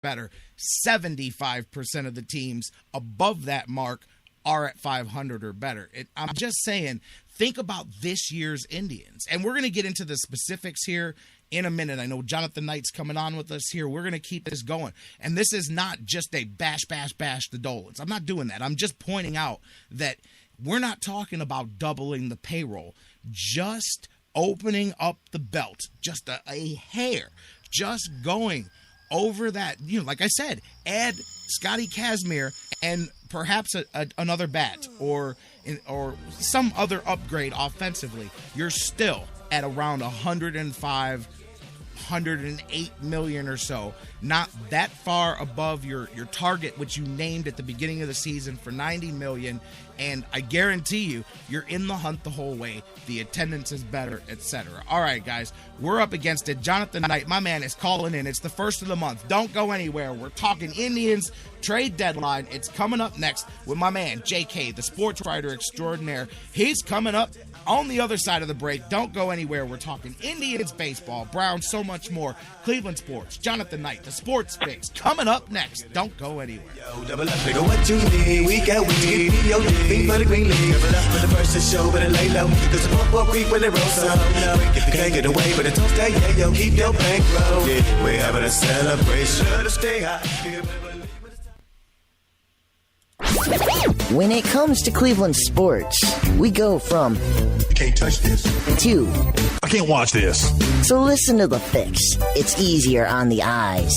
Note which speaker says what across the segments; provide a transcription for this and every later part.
Speaker 1: better. 75% of the teams above that mark are at 500 or better. I'm just saying, think about this year's Indians. And we're going to get into the specifics here in a minute. I know Jonathan Knight's coming on with us here. We're going to keep this going. And this is not just a bash the Dolans. I'm not doing that. I'm just pointing out that we're not talking about doubling the payroll, just opening up the belt, just a hair, just going over that. Like I said, add Scotty Kazmir and perhaps another bat or some other upgrade offensively. You're still at around 105, 108 million or so. Not that far above your target, which you named at the beginning of the season for 90 million. And I guarantee you, you're in the hunt the whole way. The attendance is better, etc. All right, guys, we're up against it. Jonathan Knight, my man, is calling in. It's the first of the month. Don't go anywhere. We're talking Indians trade deadline. It's coming up next with my man, JK, the Sportswriter extraordinaire. He's coming up on the other side of the break. Don't go anywhere. We're talking Indians baseball, Browns, so much more. Cleveland sports, Jonathan Knight, the Sports Fix, coming up next. Don't go anywhere.
Speaker 2: Yo, double up, nigga, what you need? We got weed, yo, thing for the green league. Double up for the first to show, but it lay low. Cause the pump up creep when it rolls up. If you can't get away, but it don't stay, yeah, yo, keep your bankroll. Yeah, we're having a celebration to stay high.
Speaker 3: When it comes to Cleveland sports, we go from
Speaker 2: You can't touch this.
Speaker 3: to
Speaker 4: I can't watch this.
Speaker 3: so listen to the fix. It's easier on the eyes.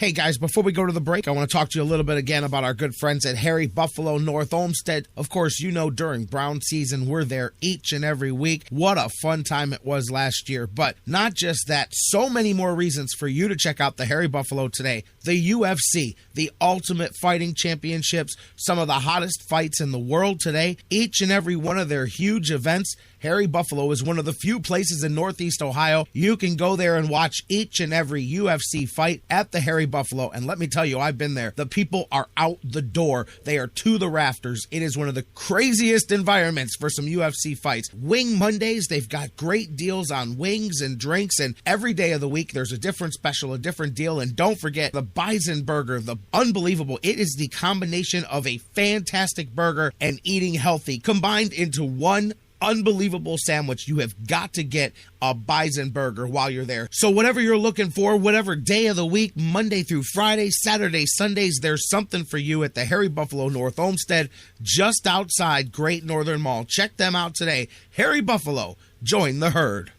Speaker 1: Hey guys, before we go to the break, I want to talk to you a little bit again about our good friends at Harry Buffalo North Olmsted. Of course, you know during Brown season, we're there each and every week. What a fun time it was last year. But not just that, so many more reasons for you to check out the Harry Buffalo today. The UFC, the Ultimate Fighting Championships, some of the hottest fights in the world today. Each and every one of their huge events. Harry Buffalo is one of the few places in Northeast Ohio you can go there and watch each and every UFC fight at the Harry Buffalo. And let me tell you, I've been there. The people are out the door. They are to the rafters. It is one of the craziest environments for some UFC fights. Wing Mondays, they've got great deals on wings and drinks. And every day of the week, there's a different special, a different deal. And don't forget the Bison Burger, the unbelievable. It is the combination of a fantastic burger and eating healthy combined into one unbelievable sandwich. You have got to get a Bison Burger while you're there. So whatever you're looking for, whatever day of the week, Monday through Friday, Saturday, Sundays, there's something for you at the Harry Buffalo North Olmsted, just outside Great Northern Mall. Check them out today. Harry Buffalo, join the herd.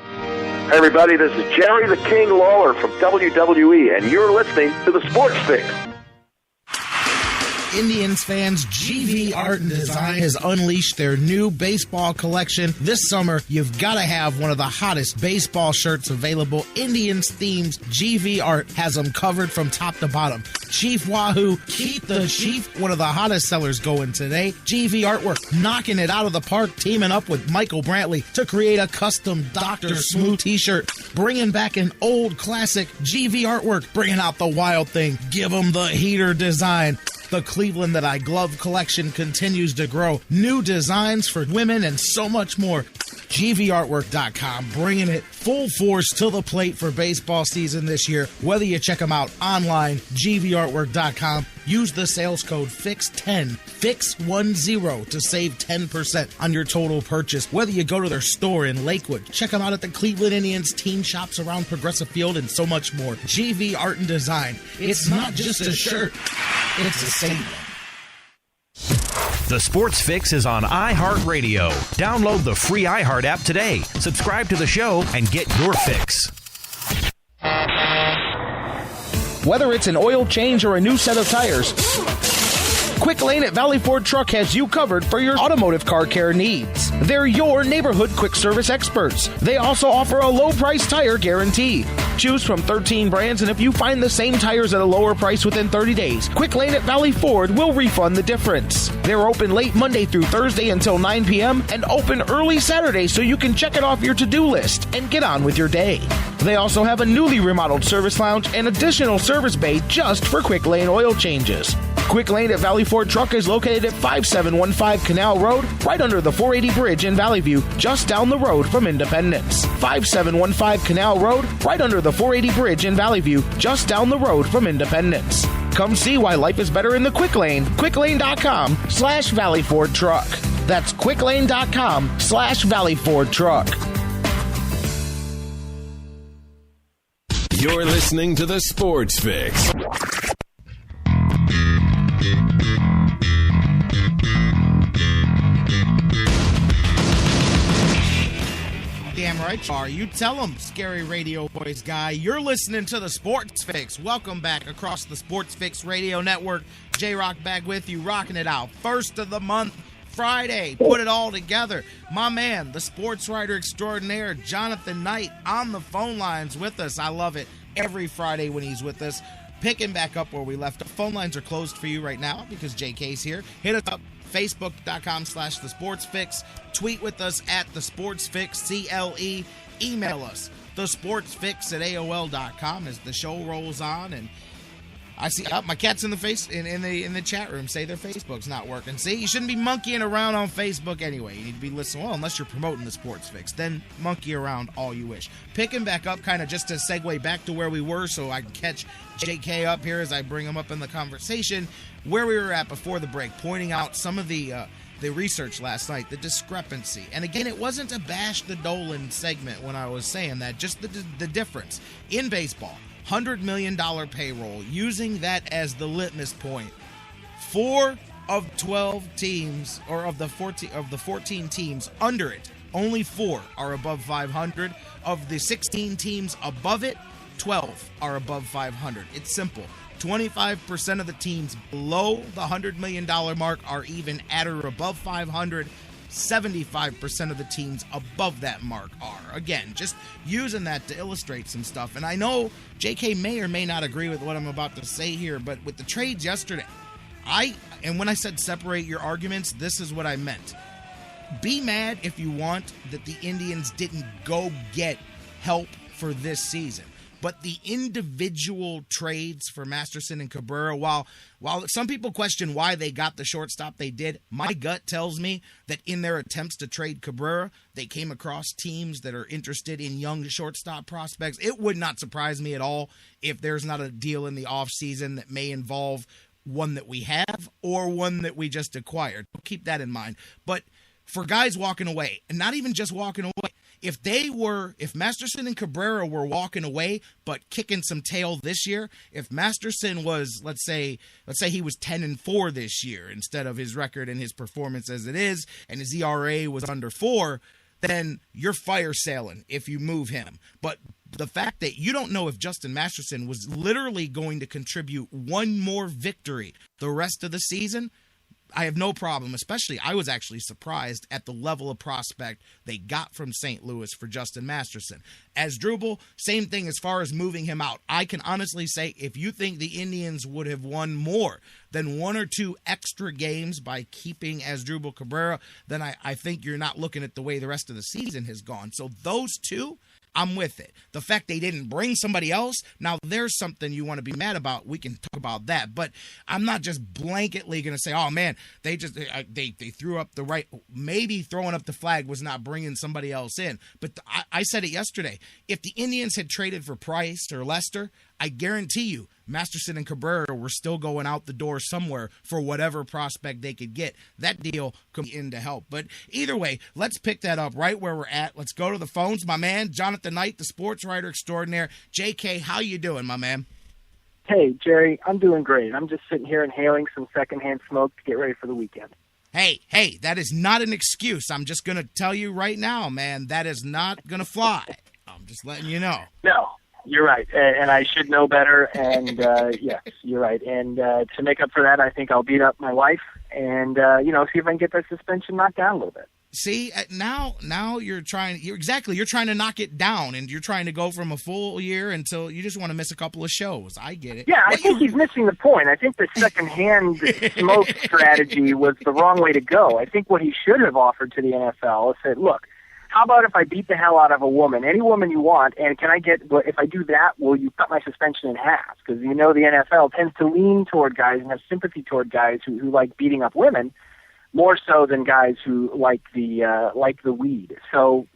Speaker 5: Hey everybody, this is Jerry the King Lawler from WWE, and you're listening to the Sports Fix.
Speaker 1: Indians fans, GV Art and Design has unleashed their new baseball collection. This summer, you've got to have one of the hottest baseball shirts available. Indians themes, GV Art has them covered from top to bottom. Chief Wahoo, keep the Chief, one of the hottest sellers going today. GV Artwork, knocking it out of the park, teaming up with Michael Brantley to create a custom Dr. Smooth t-shirt. Bringing back an old classic, GV Artwork, bringing out the wild thing. Give them the heater design. The Cleveland That I Glove collection continues to grow. New designs for women and so much more. GVArtwork.com, bringing it full force to the plate for baseball season this year. Whether you check them out online, GVArtwork.com, use the sales code FIX10, FIX10 to save 10% on your total purchase. Whether you go to their store in Lakewood, check them out at the Cleveland Indians team shops around Progressive Field and so much more. GV Art and Design. It's not just a shirt, it's a statement.
Speaker 6: The Sports Fix is on iHeartRadio. Download the free iHeart app today. Subscribe to the show and get your fix.
Speaker 7: Whether it's an oil change or a new set of tires, Quick Lane at Valley Ford Truck has you covered for your automotive car care needs. They're your neighborhood quick service experts. They also offer a low price tire guarantee. Choose from 13 brands, and if you find the same tires at a lower price within 30 days, Quick Lane at Valley Ford will refund the difference. They're open late Monday through Thursday until 9 p.m. and open early Saturday so you can check it off your to-do list and get on with your day. They also have a newly remodeled service lounge and additional service bay just for Quick Lane oil changes. Quick Lane at Valley Ford Truck is located at 5715 Canal Road, right under the 480 bridge in Valley View, just down the road from Independence. 5715 Canal Road, right under the 480 bridge in Valley View, just down the road from Independence. Come see why life is better in the Quick Lane. QuickLane.com/Valley Ford Truck. That's QuickLane.com/Valley Ford Truck.
Speaker 4: You're listening to the Sports Fix.
Speaker 1: Damn right you are. You tell them, Scary Radio Boys guy. You're listening to the Sports Fix. Welcome back across the Sports Fix Radio Network. J-Rock back with you, rocking it out. First of the month, Friday. Put it all together. My man, the Sportswriter extraordinaire, Jonathan Knight, on the phone lines with us. I love it every Friday when he's with us. Picking back up where we left off. Phone lines are closed for you right now because JK's here. Hit us up. Facebook.com/The Sports Fix. Tweet with us at The Sports Fix, CLE. Email us, thesportsfix@AOL.com as the show rolls on. And I see my cats in the the chat room say their Facebook's not working. See, you shouldn't be monkeying around on Facebook anyway. You need to be listening. Well, unless you're promoting the Sports Fix, then monkey around all you wish. Picking back up, kind of just to segue back to where we were, so I can catch JK up here as I bring him up in the conversation. Where we were at before the break, pointing out some of the research last night, the discrepancy. And again, it wasn't a bash the Dolan segment when I was saying that, just the difference in baseball. $100 million payroll, using that as the litmus point. 4 of 12 teams, or of the 14 teams under it, only 4 are above 500. Of the 16 teams above it, 12 are above 500. It's simple. 25% of the teams below the $100 million mark are even at or above 500. 75% of the teams above that mark are. Again, just using that to illustrate some stuff. And I know JK may or may not agree with what I'm about to say here, but with the trades yesterday, and when I said separate your arguments, this is what I meant. Be mad if you want that the Indians didn't go get help for this season. But the individual trades for Masterson and Cabrera, while some people question why they got the shortstop they did, my gut tells me that in their attempts to trade Cabrera, they came across teams that are interested in young shortstop prospects. It would not surprise me at all if there's not a deal in the offseason that may involve one that we have or one that we just acquired. Keep that in mind. But for guys walking away, and not even just walking away, if Masterson and Cabrera were walking away but kicking some tail this year, if Masterson was, let's say he was 10-4 this year instead of his record and his performance as it is, and his ERA was under 4, then you're fire sailing if you move him. But the fact that you don't know if Justin Masterson was literally going to contribute one more victory the rest of the season, I have no problem, especially I was actually surprised at the level of prospect they got from St. Louis for Justin Masterson. Asdrubal, same thing as far as moving him out. I can honestly say if you think the Indians would have won more than 1 or 2 extra games by keeping Asdrubal Cabrera, then I think you're not looking at the way the rest of the season has gone. So those two, I'm with it. The fact they didn't bring somebody else, now there's something you want to be mad about. We can talk about that. But I'm not just blanketly going to say, oh, man, they threw up the right. Maybe throwing up the flag was not bringing somebody else in. But I said it yesterday. If the Indians had traded for Price or Lester, I guarantee you Masterson and Cabrera were still going out the door somewhere for whatever prospect they could get. That deal could be in to help. But either way, let's pick that up right where we're at. Let's go to the phones. My man, Jonathan Knight, the Sportswriter extraordinaire. JK, how you doing, my man?
Speaker 8: Hey, Jerry, I'm doing great. I'm just sitting here inhaling some secondhand smoke to get ready for the weekend.
Speaker 1: Hey, that is not an excuse. I'm just going to tell you right now, man, that is not going to fly. I'm just letting you know.
Speaker 8: No. You're right, and I should know better, and yes, you're right. And to make up for that, I think I'll beat up my wife and, see if I can get that suspension knocked down a little bit.
Speaker 1: See, now you're trying to knock it down, and you're trying to go from a full year until you just want to miss a couple of shows. I get it.
Speaker 8: Yeah, I think he's missing the point. I think the secondhand smoke strategy was the wrong way to go. I think what he should have offered to the NFL is said, look, how about if I beat the hell out of a woman, any woman you want, and if I do that, will you cut my suspension in half? Because the NFL tends to lean toward guys and have sympathy toward guys who like beating up women more so than guys who like the weed. So,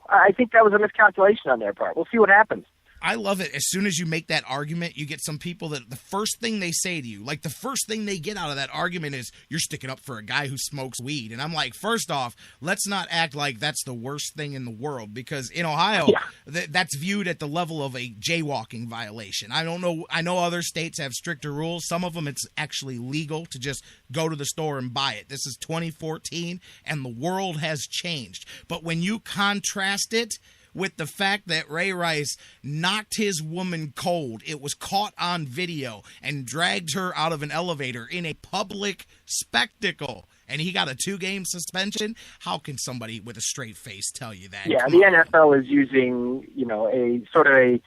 Speaker 8: I think that was a miscalculation on their part. We'll see what happens.
Speaker 1: I love it. As soon as you make that argument, you get some people that the first thing they say to you, like the first thing they get out of that argument is, you're sticking up for a guy who smokes weed. And I'm like, first off, let's not act like that's the worst thing in the world, because in Ohio, that's viewed at the level of a jaywalking violation. I don't know. I know other states have stricter rules. Some of them it's actually legal to just go to the store and buy it. This is 2014 and the world has changed. But when you contrast it with the fact that Ray Rice knocked his woman cold, it was caught on video, and dragged her out of an elevator in a public spectacle, and he got a 2-game suspension. How can somebody with a straight face tell you that?
Speaker 8: Yeah, the NFL is using, a sort of a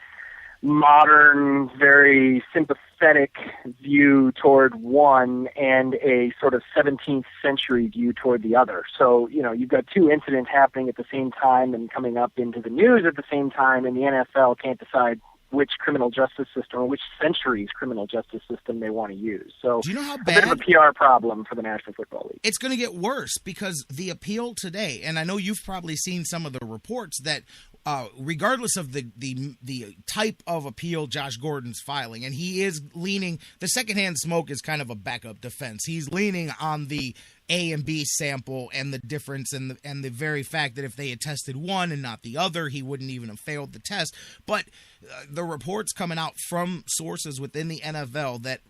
Speaker 8: modern, very sympathetic view toward one and a sort of 17th century view toward the other. So, you've got two incidents happening at the same time and coming up into the news at the same time, and the NFL can't decide which criminal justice system or which century's criminal justice system they want to use. So,
Speaker 1: do you know how
Speaker 8: bad? A bit of a PR problem for the National Football League.
Speaker 1: It's going to get worse, because the appeal today, and I know you've probably seen some of the reports that regardless of the type of appeal Josh Gordon's filing, and he is leaning, the secondhand smoke is kind of a backup defense. He's leaning on the A and B sample and the difference, and the very fact that if they had tested one and not the other, he wouldn't even have failed the test. But the reports coming out from sources within the NFL that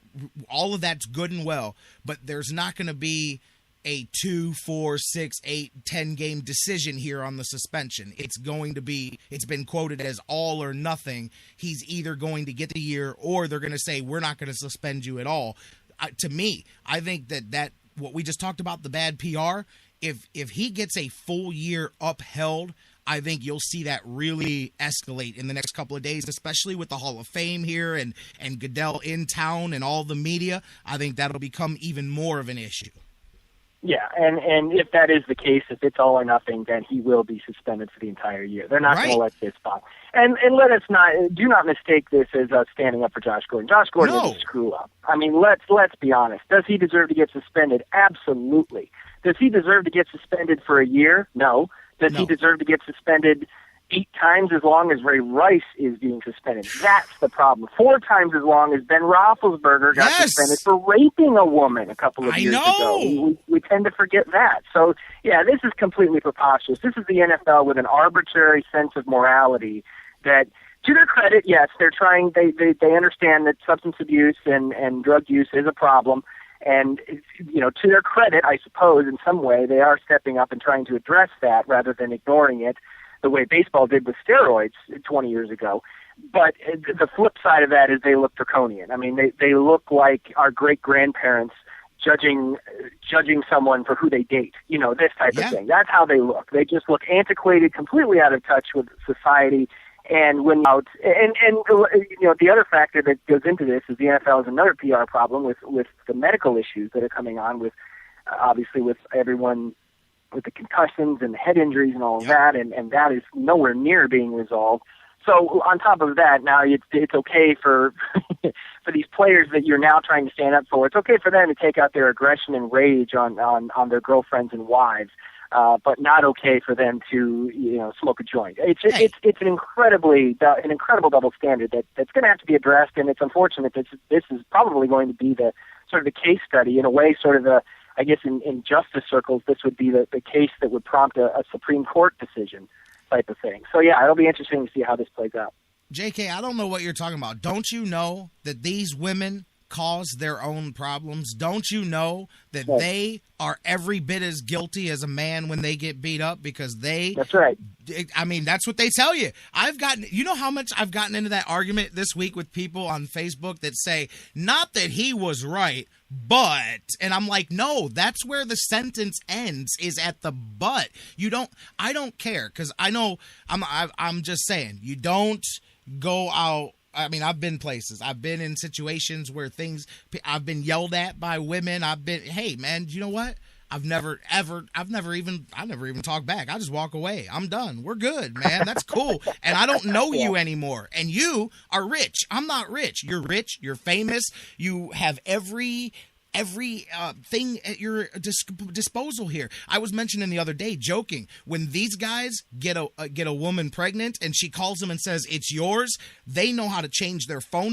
Speaker 1: all of that's good and well, but there's not going to be a 2, 4, 6, 8, 10 game decision here on the suspension. It's going to be, it's been quoted as all or nothing. He's either going to get the year, or they're going to say, we're not going to suspend you at all. To me, I think that what we just talked about, the bad PR, if he gets a full year upheld, I think you'll see that really escalate in the next couple of days, especially with the Hall of Fame here and Goodell in town and all the media. I think that'll become even more of an issue.
Speaker 8: Yeah, and if that is the case, if it's all or nothing, then he will be suspended for the entire year. They're not going to let this stop. And let us do not mistake this as us standing up for Josh Gordon. Josh Gordon is a screw up. I mean, let's be honest. Does he deserve to get suspended? Absolutely. Does he deserve to get suspended for a year? No. Does he deserve to get suspended 8 times as long as Ray Rice is being suspended? That's the problem. 4 times as long as Ben Roethlisberger got suspended for raping a woman a couple of years ago. We tend to forget that. So, yeah, this is completely preposterous. This is the NFL with an arbitrary sense of morality that, to their credit, yes, they're trying, they understand that substance abuse and drug use is a problem. And, to their credit, I suppose, in some way, they are stepping up and trying to address that rather than ignoring it the way baseball did with steroids 20 years ago. But the flip side of that is they look draconian. I mean, they look like our great-grandparents judging someone for who they date, this type of thing. That's how they look. They just look antiquated, completely out of touch with society. And when out, and the other factor that goes into this is the NFL has another PR problem with the medical issues that are coming on with, obviously with everyone with the concussions and the head injuries and all of that, and that is nowhere near being resolved. So on top of that, now it's okay for for these players that you're now trying to stand up for. It's okay for them to take out their aggression and rage on their girlfriends and wives. But not okay for them to, smoke a joint. It's an incredible double standard that's going to have to be addressed, and it's unfortunate that this is probably going to be the sort of the case study in a way, sort of I guess in justice circles, this would be the case that would prompt a Supreme Court decision type of thing. So yeah, it'll be interesting to see how this plays out.
Speaker 1: JK, I don't know what you're talking about. Don't you know that these women cause their own problems? Don't you know that they are every bit as guilty as a man when they get beat up, because that's right. I mean, that's what they tell you. You know how much I've gotten into that argument this week with people on Facebook that say, not that he was right, but, and I'm like, no, that's where the sentence ends, is at the but. I don't care, because I know, I'm just saying, you don't go out. I mean, I've been places. I've been in situations where I've been yelled at by women. Hey, man, you know what? I've never even talked back. I just walk away. I'm done. We're good, man. That's cool. And I don't know you anymore. And you are rich. I'm not rich. You're rich. You're famous. You have every thing at your disposal here. I was mentioning the other day, joking, when these guys get a woman pregnant and she calls them and says it's yours, they know how to change their phone